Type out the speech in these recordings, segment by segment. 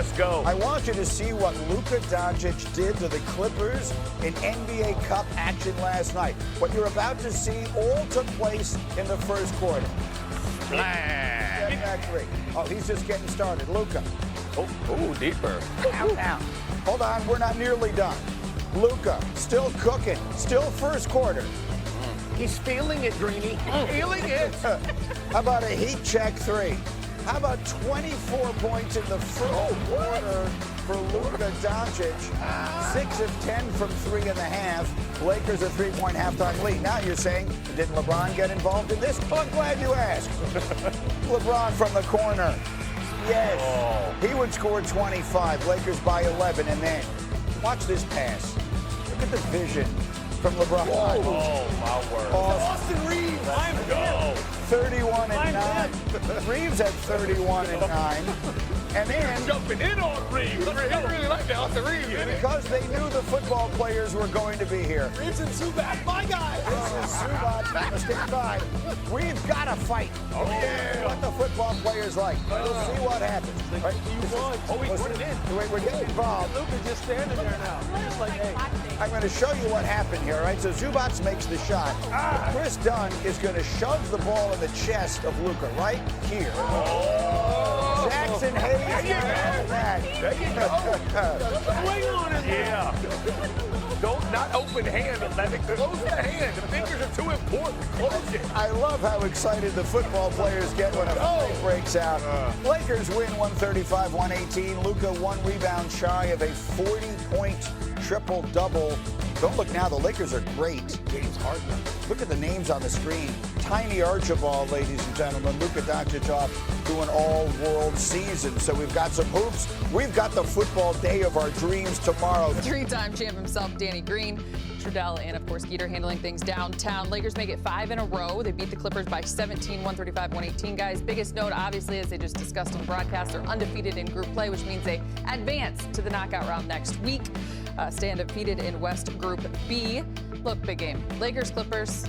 Let's go. I want you to see what Luka Doncic did to the Clippers in NBA Cup action last night. What you're about to see all took place in the first quarter. Back three. Oh, he's just getting started. Luka. Oh, deeper. Now. Hold on, we're not nearly done. Luka, still cooking, still first quarter. He's feeling it, Greeny. Feeling it. How about a heat check three? How about 24 points in the first quarter for Luka Doncic? 6 of 10 from 3.5. Lakers a 3-point halftime lead. Now you're saying, didn't LeBron get involved in this? Well, I'm glad you asked. LeBron from the corner. Yes. He would score 25. Lakers by 11. And then, watch this pass. Look at the vision from LeBron. Oh, my word. Austin Reeves. 31 and 9. Reeves had 31 and 9. And then Jumping in on Reeves. I really like that Austin Reeves. because they knew the football players were going to be here. Reeves and Zubac, my guy. This is Zubac. Stand by. We've got to fight. Oh, yeah. What the football players like. We'll see what happens. Right? Oh, we put it in. We're getting involved. Luka just standing there now. Just like, hey. I'm going to show you what happened here, right? So Zubac makes the shot. Chris Dunn is going to shove the ball in the chest of Luka right here. Jaxson Hayes. There you go. Swing on it. Yeah. Don't not open hand, Atlantic. Close the hand. The fingers are too important. Close it. I love how excited the football players get when a fight breaks out. Lakers win 135-118. Luka 1 rebound shy of a 40-point triple-double. Don't look now, the Lakers are great. James Harden. Look at the names on the screen. Tiny Archibald, ladies and gentlemen. Luka Doncic off to an all-world season. So we've got some hoops. We've got the football day of our dreams tomorrow. Three-time champ himself, Danny Green, Trudell, and of course Skeeter handling things downtown. Lakers make it 5 in a row. They beat the Clippers by 17, 135-118. Guys, biggest note, obviously, as they just discussed on the broadcast, they're undefeated in group play, which means they advance to the knockout round next week. Stay undefeated in West Group B. Look, big game. Lakers, Clippers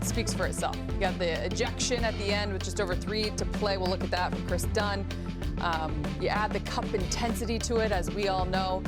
speaks for itself. You got the ejection at the end with just over 3 to play. We'll look at that from Chris Dunn. You add the cup intensity to it, as we all know.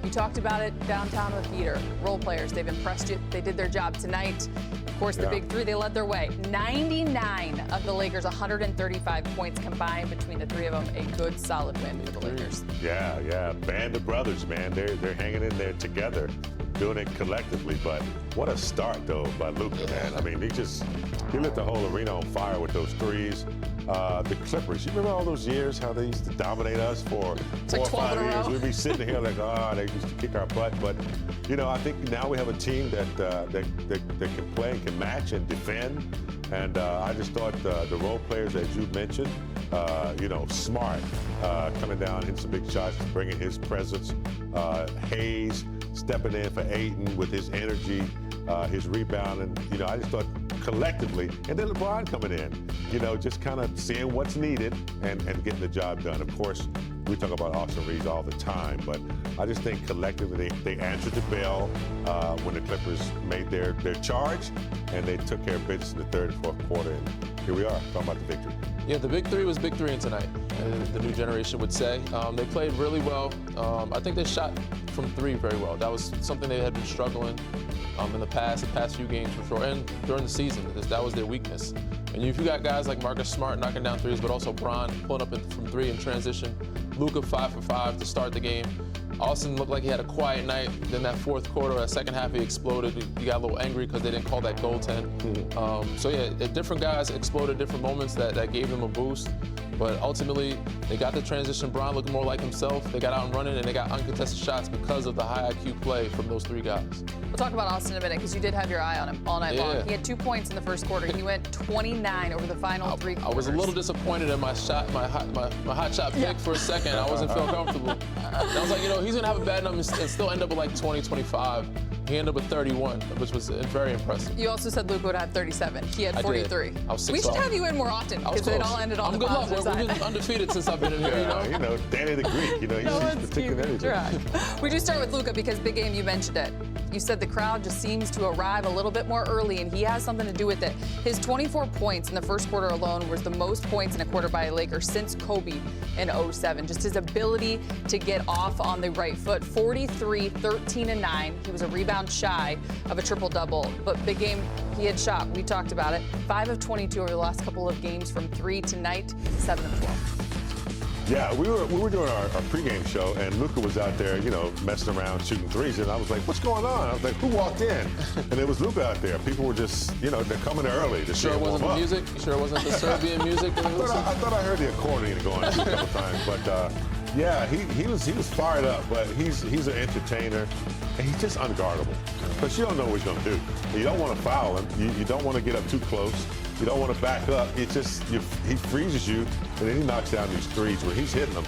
You talked about it downtown with Peter. Role players, they've impressed you. They did their job tonight. Of course, the big three, they led their way. 99 of the Lakers, 135 points combined between the three of them. A good, solid win for the Lakers. Yeah. Band of brothers, man. They're hanging in there together, doing it collectively. But what a start, though, by Luka, man. I mean, he lit the whole arena on fire with those threes. The Clippers, you remember all those years, how they used to dominate us for 4 or 5 years? We'd be sitting here like, they used to kick our butt. But, I think now we have a team that can play and can match and defend. And I just thought the role players, as you mentioned, Smart coming down, hitting some big shots, bringing his presence. Hayes stepping in for Ayton with his energy, his rebound. And, I just thought collectively, and then LeBron coming in, just kind of seeing what's needed and getting the job done. Of course, we talk about Austin Reeves all the time, but I just think collectively they answered the bell when the Clippers made their charge, and they took care of business in the third and fourth quarter. And here we are, talking about the victory. Yeah, the big three was big three in tonight, the new generation would say. They played really well. I think they shot from 3 very well. That was something they had been struggling in the past few games for sure, and during the season. That was their weakness. And if you got guys like Marcus Smart knocking down threes, but also Bron pulling up from 3 in transition, Luka 5 for 5 to start the game. Austin looked like he had a quiet night. Then that fourth quarter, that second half, he exploded. He got a little angry because they didn't call that goaltend. Different guys exploded different moments that gave them a boost. But ultimately, they got the transition. Bron looking more like himself. They got out and running, and they got uncontested shots because of the high IQ play from those 3 guys. We'll talk about Austin in a minute because you did have your eye on him all night long. He had 2 points in the first quarter. He went 29 over the final 3 quarters. I was a little disappointed in my shot, my hot shot pick for a second. I wasn't feeling comfortable. And I was like, he's going to have a bad number and still end up with like 20, 25. He ended up with 31, which was very impressive. You also said Luka would have 37. He had 43. I was 6 We should off. have you in more often because it all ended on the positive side. We've been undefeated since I've been in here, You know, Danny the Greek, he's particular everything. We do start with Luka because big game, you mentioned it. You said the crowd just seems to arrive a little bit more early, and he has something to do with it. His 24 points in the first quarter alone was the most points in a quarter by a Laker since Kobe in 07. Just his ability to get off on the right foot. 43, 13, and 9. He was a rebound shy of a triple-double. But big game, he had shot. We talked about it. 5 of 22 over the last couple of games from 3 tonight, 7 of 12. Yeah, we were doing our pregame show, and Luka was out there, messing around, shooting threes, and I was like, what's going on? I was like, who walked in? And there was Luka out there. People were just, they're coming early to sure it wasn't the music? You sure it wasn't the Serbian music? I thought I heard the accordion going a couple times, but yeah, he was fired up, but he's an entertainer, and he's just unguardable. Because you don't know what he's going to do. You don't want to foul him. You don't want to get up too close. You don't want to back up. It's just he freezes you, and then he knocks down these threes where he's hitting them.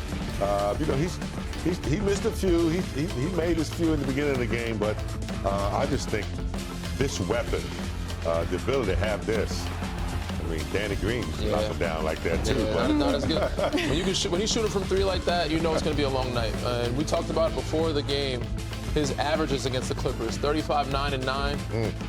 He missed a few. He made his few in the beginning of the game, but I just think this weapon, the ability to have this. I mean, Danny Green's knock him down like that too. Yeah, not as good. When he's shooting from 3 like that, it's going to be a long night. And we talked about it before the game. His averages against the Clippers, 35, 9, and 9.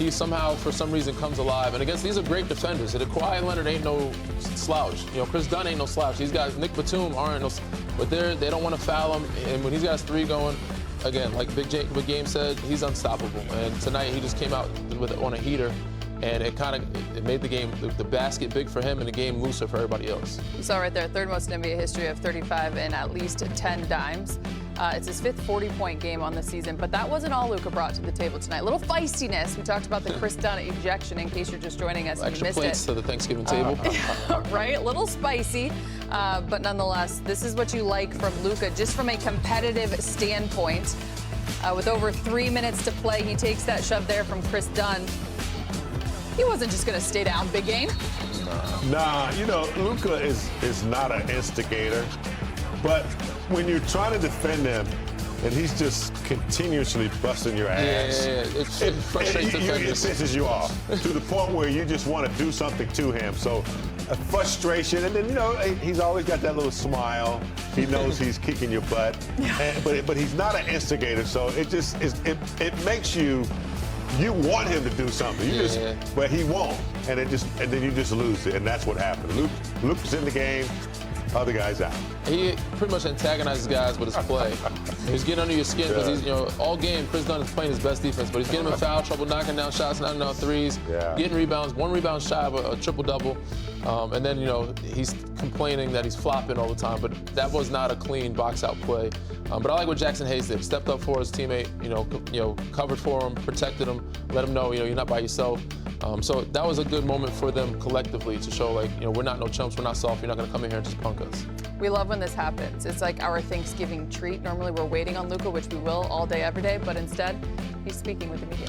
He somehow, for some reason, comes alive. And these are great defenders. Kawhi Leonard ain't no slouch. Chris Dunn ain't no slouch. These guys, Nick Batum aren't no, but they don't want to foul him. And when he's got his 3 going, again, like Big Game said, he's unstoppable. And tonight he just came out on a heater. And it made the game, the basket big for him and the game looser for everybody else. You saw right there, third most in NBA history of 35 and at least 10 dimes. It's his 5th 40-point game on the season, but that wasn't all Luka brought to the table tonight. A little feistiness. We talked about the Chris Dunn ejection in case you're just joining us and you Extra missed plates to the Thanksgiving table. Right, a little spicy, but nonetheless, this is what you like from Luka, just from a competitive standpoint. With over 3 minutes to play, he takes that shove there from Chris Dunn. He wasn't just going to stay down, big game. Nah, Luka is not an instigator, but when you're trying to defend him and he's just continuously busting your ass, it frustrates defenders. It pisses you off to the point where you just want to do something to him. So frustration, and then he's always got that little smile. He knows he's kicking your butt, but he's not an instigator. So it makes you. You want him to do something, but he won't, and then you just lose it, and that's what happened. Luke's in the game, other guys out. He pretty much antagonizes guys with his play. He's getting under your skin because he's, all game Chris Dunn is playing his best defense, but he's getting in foul trouble, knocking down shots, knocking down threes, getting rebounds, 1 rebound shy of a triple-double, and then he's complaining that he's flopping all the time, but that was not a clean box-out play. But I like what Jaxson Hayes did. Stepped up for his teammate, covered for him, protected him, let him know, you're not by yourself. So that was a good moment for them collectively to show, we're not no chumps, we're not soft, you're not going to come in here and just punk us. We love when this happens. It's like our Thanksgiving treat. Normally we're waiting on Luka, which we will all day, every day, but instead, he's speaking with the media.